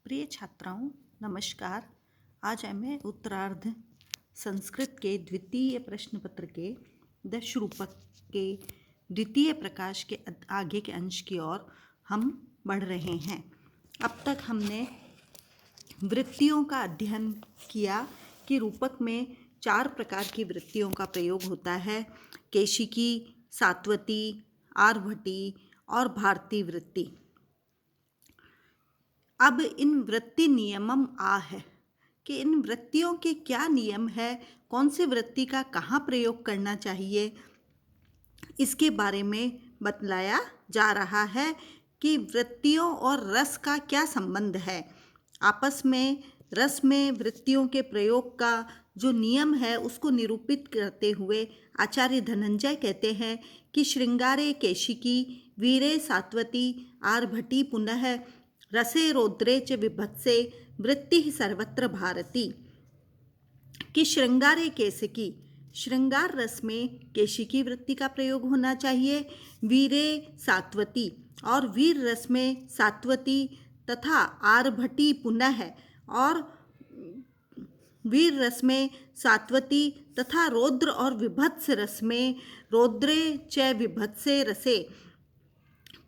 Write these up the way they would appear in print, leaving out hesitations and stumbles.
प्रिय छात्राओं, नमस्कार। आज मैं उत्तरार्ध संस्कृत के द्वितीय प्रश्न पत्र के दश रूपक के द्वितीय प्रकाश के आगे के अंश की ओर हम बढ़ रहे हैं। अब तक हमने वृत्तियों का अध्ययन किया कि रूपक में 4 प्रकार की वृत्तियों का प्रयोग होता है: केशिकी, सात्वती, आर्भटी और भारती वृत्ति। अब इन वृत्ति नियमम है कि इन वृत्तियों के क्या नियम है, कौन सी वृत्ति का कहाँ प्रयोग करना चाहिए, इसके बारे में बतलाया जा रहा है कि वृत्तियों और रस का क्या संबंध है। आपस में रस में वृत्तियों के प्रयोग का जो नियम है उसको निरूपित करते हुए आचार्य धनंजय कहते हैं कि श्रृंगारे केशिकी, वीरे सात्वती, आर्भटी पुनः रसे रौद्रे च विभत्से वृत्ति सर्वत्र भारती। कि श्रृंगारे केशिकी, श्रृंगार रस में केशिकी वृत्ति का प्रयोग होना चाहिए। वीरे सात्वती, और वीर रस में सात्वती तथा आर्भटी पुनः, और वीर रस में सात्वती तथा रौद्र और विभत्स रस में रौद्रे च विभत्से रसे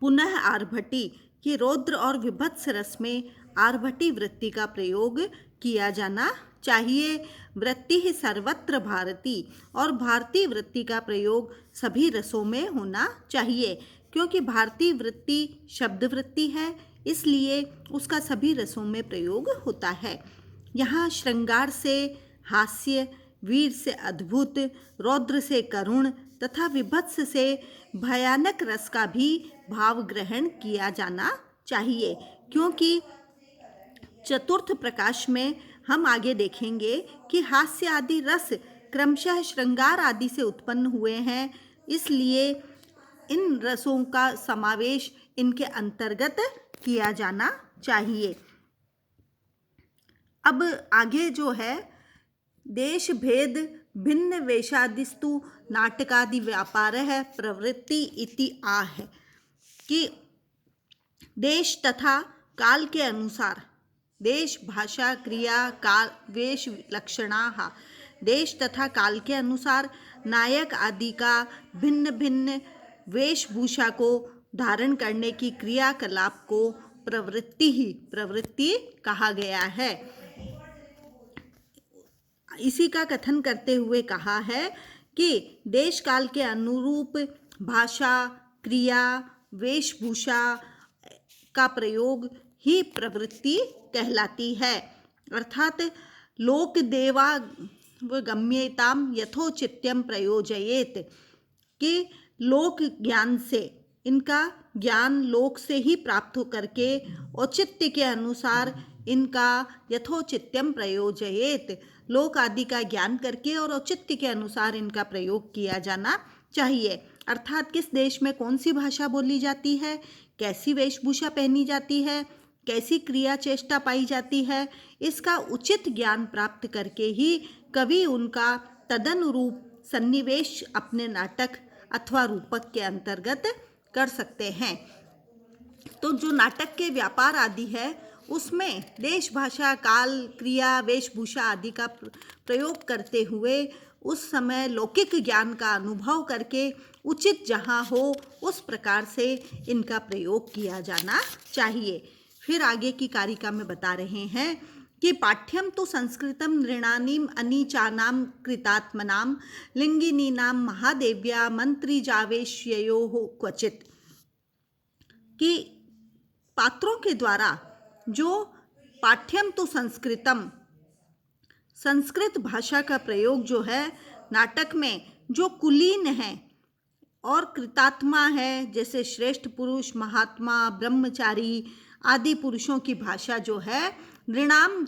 पुनः आर्भटी, कि रौद्र और विभत्स रस में आर्भटी वृत्ति का प्रयोग किया जाना चाहिए। वृत्ति ही सर्वत्र भारती, और भारतीय वृत्ति का प्रयोग सभी रसों में होना चाहिए, क्योंकि भारतीय वृत्ति शब्द वृत्ति है, इसलिए उसका सभी रसों में प्रयोग होता है। यहाँ श्रृंगार से हास्य, वीर से अद्भुत, रौद्र से करुण तथा विभत्स से भयानक रस का भी भाव ग्रहण किया जाना चाहिए, क्योंकि चतुर्थ प्रकाश में हम आगे देखेंगे कि हास्य आदि रस क्रमशः श्रृंगार आदि से उत्पन्न हुए हैं, इसलिए इन रसों का समावेश इनके अंतर्गत किया जाना चाहिए। अब आगे जो है, देश भेद भिन्न वेशादिस्तु नाटकादि व्यापार है प्रवृत्ति इति है कि देश तथा काल के अनुसार, देश भाषा क्रिया काल वेश लक्षणा, देश तथा काल के अनुसार नायक आदि का भिन्न भिन्न वेशभूषा को धारण करने की क्रियाकलाप को प्रवृत्ति कहा गया है। इसी का कथन करते हुए कहा है कि देश काल के अनुरूप भाषा क्रिया वेशभूषा का प्रयोग ही प्रवृत्ति कहलाती है, अर्थात लोक देवा गम्यताम यथोचित्यम प्रयोजयेत, कि लोक ज्ञान से, इनका ज्ञान लोक से ही प्राप्त हो करके औचित्य के अनुसार इनका यथोचित्यम प्रयोजयेत, लोक आदि का ज्ञान करके और औचित्य के अनुसार इनका प्रयोग किया जाना चाहिए। अर्थात किस देश में कौन सी भाषा बोली जाती है, कैसी वेशभूषा पहनी जाती है, कैसी क्रिया चेष्टा पाई जाती है, इसका उचित ज्ञान प्राप्त करके ही कवि उनका तदनुरूप सन्निवेश अपने नाटक अथवा रूपक के अंतर्गत कर सकते हैं। तो जो नाटक के व्यापार आदि है उसमें देश भाषा काल क्रिया वेशभूषा आदि का प्रयोग करते हुए उस समय लौकिक ज्ञान का अनुभव करके उचित जहाँ हो उस प्रकार से इनका प्रयोग किया जाना चाहिए। फिर आगे की कारिका में बता रहे हैं कि पाठ्यम तो संस्कृतम नृणानीम अनीचानाम कृतात्मनाम लिंगिनीनाम महादेव्या मंत्री जावेश्यो क्वचित, कि पात्रों के द्वारा जो पाठ्यम तो संस्कृतम, संस्कृत भाषा का प्रयोग जो है नाटक में, जो कुलीन है और कृतात्मा है, जैसे श्रेष्ठ पुरुष महात्मा ब्रह्मचारी आदि पुरुषों की भाषा जो है, नृणाम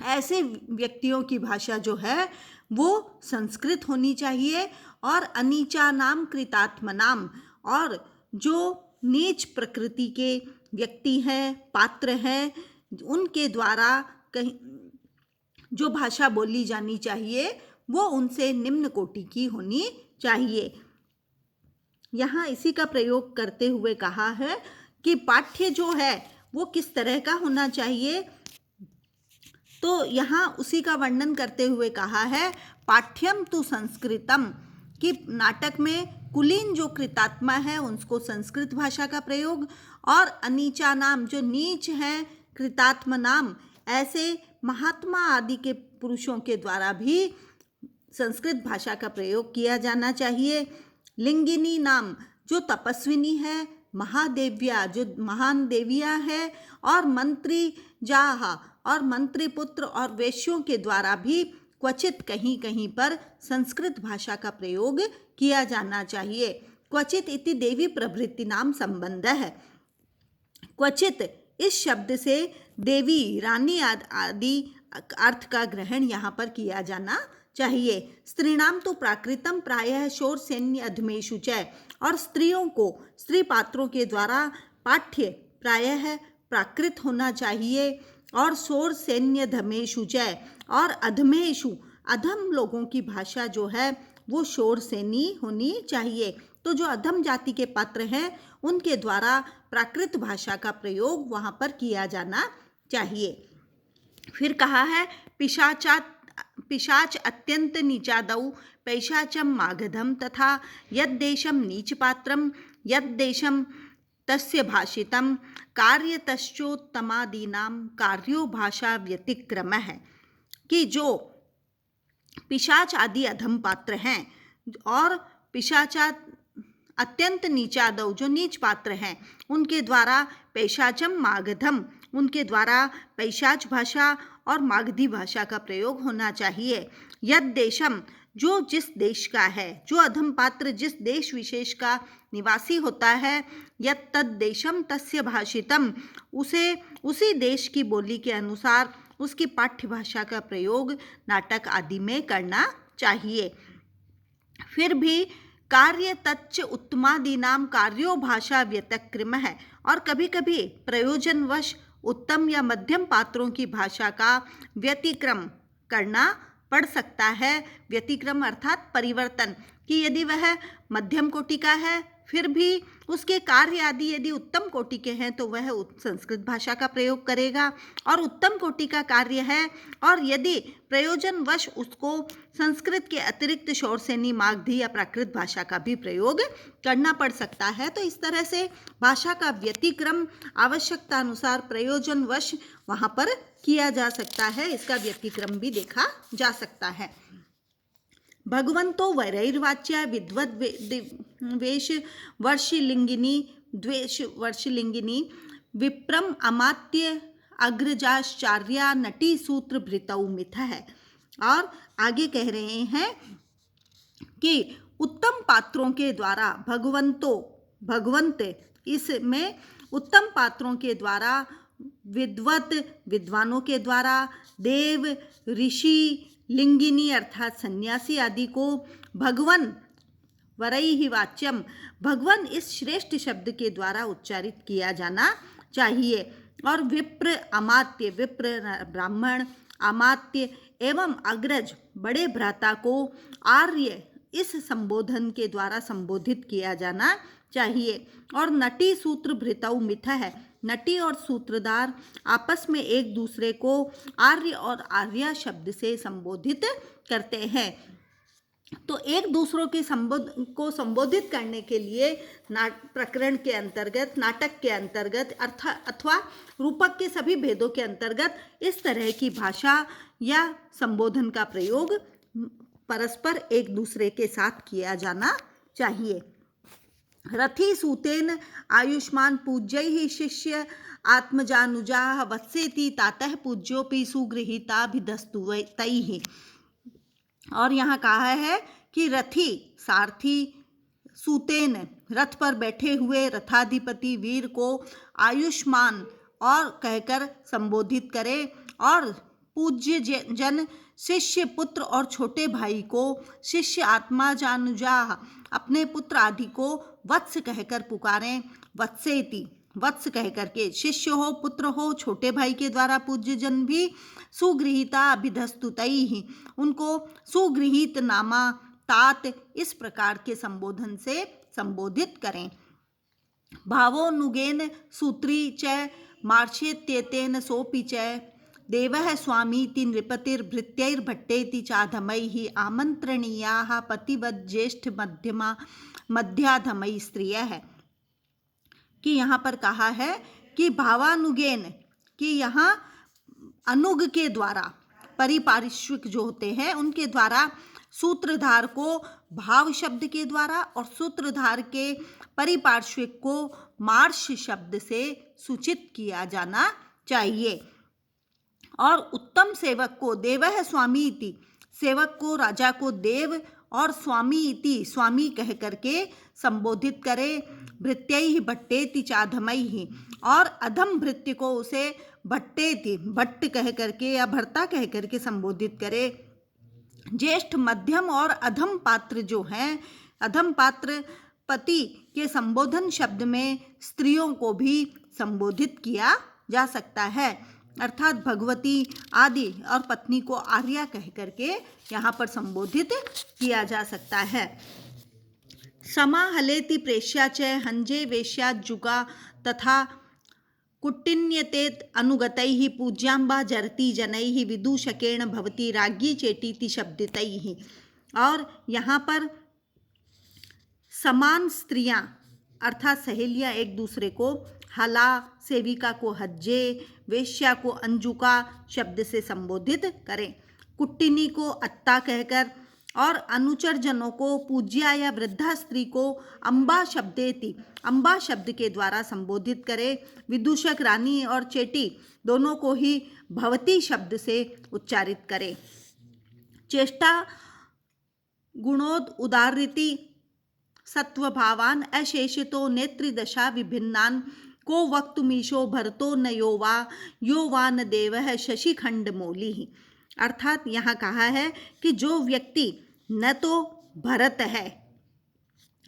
ऐसे व्यक्तियों की भाषा जो है वो संस्कृत होनी चाहिए, और अनीचा नाम कृतात्मनाम, और जो नीच प्रकृति के व्यक्ति हैं पात्र हैं उनके द्वारा कहीं जो भाषा बोली जानी चाहिए वो उनसे निम्न कोटि की होनी चाहिए। यहाँ इसी का प्रयोग करते हुए कहा है कि पाठ्य जो है वो किस तरह का होना चाहिए, तो यहाँ उसी का वर्णन करते हुए कहा है पाठ्यम तु संस्कृतम, कि नाटक में कुलीन जो कृतात्मा है उनको संस्कृत भाषा का प्रयोग, और अनीचा नाम जो नीच है कृतात्म नाम, ऐसे महात्मा आदि के पुरुषों के द्वारा भी संस्कृत भाषा का प्रयोग किया जाना चाहिए। लिंगिनी नाम जो तपस्विनी है, महादेव्या जो महान देविया है, और मंत्री जाहा और मंत्री पुत्र और वेश्यों के द्वारा भी क्वचित कहीं कहीं पर संस्कृत भाषा का प्रयोग किया जाना चाहिए। क्वचित इति देवी प्रभृति नाम संबंध है। क्वचित इस शब्द से देवी रानी आदि अर्थ का ग्रहण यहाँ पर किया जाना चाहिए। स्त्रीणाम तो प्राकृतम प्रायः शोर सैन्य अधमेशु च, और स्त्रियों को स्त्री पात्रों के द्वारा पाठ्य प्रायः प्राकृत होना चाहिए, और शोर सैन्य धमेशु च, और अधमेशु अधम लोगों की भाषा जो है वो शोर सैनी होनी चाहिए। तो जो अधम जाति के पात्र हैं उनके द्वारा प्राकृत भाषा का प्रयोग वहाँ पर किया जाना चाहिए। फिर कहा है पिशाच अत्यंत नीचादौ पैशाचम मागधम तथा यद्देशम नीच पात्रम यद्देशम तस्य भाषितम कार्यतश्चोत्तमादीनाम कार्यो भाषा व्यतिक्रम है, कि जो पिशाच आदि अधम पात्र हैं और पिशाचा अत्यंत नीचादौ जो नीच पात्र हैं उनके द्वारा पैशाचम मागधम उनके द्वारा पैशाच भाषा और मागधी भाषा का प्रयोग होना चाहिए। यद देशम जो जिस देश का है, जो अधम पात्र जिस देश विशेष का निवासी होता है, यद तद देशम तस्य भाषितम उसे उसी देश की बोली के अनुसार उसकी पाठ्य भाषा का प्रयोग नाटक आदि में करना चाहिए। फिर भी कार्य तच्च उत्तमादीनाम कार्यो भाषा व्यतिक्रम है, और कभी कभी प्रयोजनवश उत्तम या मध्यम पात्रों की भाषा का व्यतिक्रम करना पड़ सकता है। व्यतिक्रम अर्थात परिवर्तन, कि यदि वह मध्यम कोटि का है फिर भी उसके कार्य आदि यदि उत्तम कोटि के हैं तो वह संस्कृत भाषा का प्रयोग करेगा, और उत्तम कोटि का कार्य है और यदि प्रयोजनवश उसको संस्कृत के अतिरिक्त शौरसेनी मागधी या प्राकृत भाषा का भी प्रयोग करना पड़ सकता है। तो इस तरह से भाषा का व्यतिक्रम आवश्यकता अनुसार प्रयोजनवश वहाँ पर किया जा सकता है, इसका व्यतिक्रम भी देखा जा सकता है। भगवंतो वैरैर्वाच्या विद्वद्वेश वर्षलिंगिनी द्वेष वर्षलिंगिनी विप्रम अमात्य अग्रजाश्चार्या नटी सूत्र भृतौ मिथ है। और आगे कह रहे हैं कि उत्तम पात्रों के द्वारा भगवंत इसमें उत्तम पात्रों के द्वारा विद्वानों के द्वारा देव ऋषि लिंगिनी अर्थात सन्यासी आदि को भगवन वरैहि वाच्यम भगवन इस श्रेष्ठ शब्द के द्वारा उच्चारित किया जाना चाहिए। और विप्र अमात्य विप्र ब्राह्मण अमात्य एवं अग्रज बड़े भ्राता को आर्य इस संबोधन के द्वारा संबोधित किया जाना चाहिए। और नटी सूत्र भृतौ मिथ है, नटी और सूत्रधार आपस में एक दूसरे को आर्य और आर्या शब्द से संबोधित करते हैं। तो एक दूसरों के संबोधित करने के लिए प्रकरण के अंतर्गत नाटक के अंतर्गत अथवा रूपक के सभी भेदों के अंतर्गत इस तरह की भाषा या संबोधन का प्रयोग परस्पर एक दूसरे के साथ किया जाना चाहिए। रथी सूतेन आयुष्मान पूज्यैः शिष्य आत्मजानुजाः वत्सेति तातः पूज्योपि सुगृहीताभिधस्तु तैः। और यहाँ कहा है कि रथी सारथी सूतेन रथ पर बैठे हुए रथाधिपति वीर को आयुष्मान और कहकर संबोधित करे, और पूज्य जन शिष्य पुत्र और छोटे भाई को शिष्य आत्मा जानुजा अपने पुत्र आदि को वत्स कहकर पुकारें। वत्सेति वत्स कहकर के शिष्य हो पुत्र हो छोटे भाई के द्वारा पूज्य जन भी सुगृहीता अभिधस्तुतैः उनको सुगृहीत नामा तात इस प्रकार के संबोधन से संबोधित करें। भावोनुगेन सूत्री च मार्षेत्येतेन सोऽपि च देवः स्वामीति नृपतिर्भृत्यैर्भट्टेति चाधमैः आमन्त्रणीयाः पतिवद् ज्येष्ठ मध्यमा मध्याधमई स्त्रियः है कि यहाँ पर कहा है कि भावानुगेन, कि यहाँ अनुग के द्वारा, परिपार्श्विक जो होते हैं उनके द्वारा सूत्रधार को भाव शब्द के द्वारा और सूत्रधार के परिपार्श्विक को मार्श शब्द से सूचित किया जाना चाहिए। और उत्तम सेवक को देवः स्वामी इति, सेवक को, राजा को देव और स्वामी इति, स्वामी कह करके संबोधित करे। भृत्यैः भट्टेति चाधमैः, और अधम भृत्य को उसे भट्टेति, भट्ट कह करके या भर्ता कह करके संबोधित करे। ज्येष्ठ, मध्यम और अधम पात्र जो हैं, अधम पात्र पति के संबोधन शब्द में स्त्रियों को भी संबोधित किया जा सकता है, अर्थात भगवती आदि, और पत्नी को आर्या कह करके यहाँ पर संबोधित किया जा सकता है। समाहलेति प्रेष्या च हंजे वेश्या जुगा तथा कुट्टिन्यतेत अनुगतैः पूज्यांबा जरती जनैः विदूषकेण भवती राज्ञी चेटीति शब्दितैः। और यहाँ पर समान स्त्रियाँ अर्थात सहेलियाँ एक दूसरे को हला, सेविका को हज्जे, वेश्या को अंजुका शब्द से संबोधित करें, कुट्टिनी को अत्ता कहकर, और अनुचर जनों को, पूज्या या वृद्धा स्त्री को अम्बा शब्देति, अम्बा शब्द के द्वारा संबोधित करें। विदूषक, रानी और चेटी दोनों को ही भवती शब्द से उच्चारित करें। चेष्टा गुणोद उदारिति सत्वभावान अशेषितो नेत्रिदशा विभिन्नान को वक्तुमीशो भरतो न यो वा न देवः शशिखंड मौली। अर्थात यहाँ कहा है कि जो व्यक्ति न तो भरत है,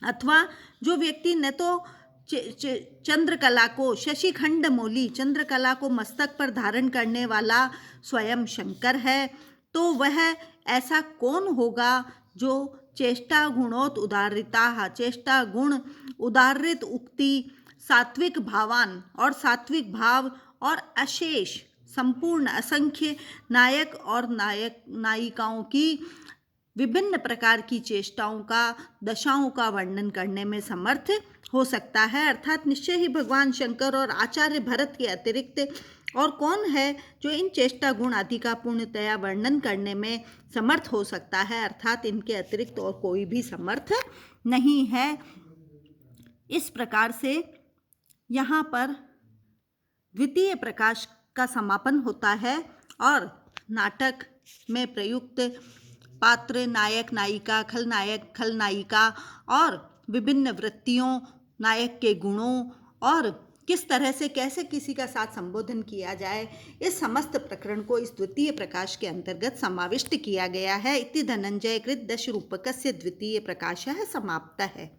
अथवा जो व्यक्ति न तो चंद्रकला को, शशिखंड मौली, चंद्रकला को मस्तक पर धारण करने वाला स्वयं शंकर है, तो वह ऐसा कौन होगा जो चेष्टा गुणोत उदारिता, चेष्टा गुण उदारित उक्ति, सात्विक भावान और सात्विक भाव, और अशेष संपूर्ण असंख्य नायक और नायिकाओं की विभिन्न प्रकार की चेष्टाओं का, दशाओं का वर्णन करने में समर्थ हो सकता है। अर्थात निश्चय ही भगवान शंकर और आचार्य भरत के अतिरिक्त और कौन है जो इन चेष्टा गुण आदि का पूर्णतया वर्णन करने में समर्थ हो सकता है, अर्थात इनके अतिरिक्त और कोई भी समर्थ नहीं है। इस प्रकार से यहाँ पर द्वितीय प्रकाश का समापन होता है और नाटक में प्रयुक्त पात्र, नायक नायिका, खलनायक खलनायिका और विभिन्न वृत्तियों, नायक के गुणों और किस तरह से कैसे किसी का साथ संबोधन किया जाए, इस समस्त प्रकरण को इस द्वितीय प्रकाश के अंतर्गत समाविष्ट किया गया है। इति धनंजय कृत दश रूपकस्य द्वितीय प्रकाशः समाप्तः है।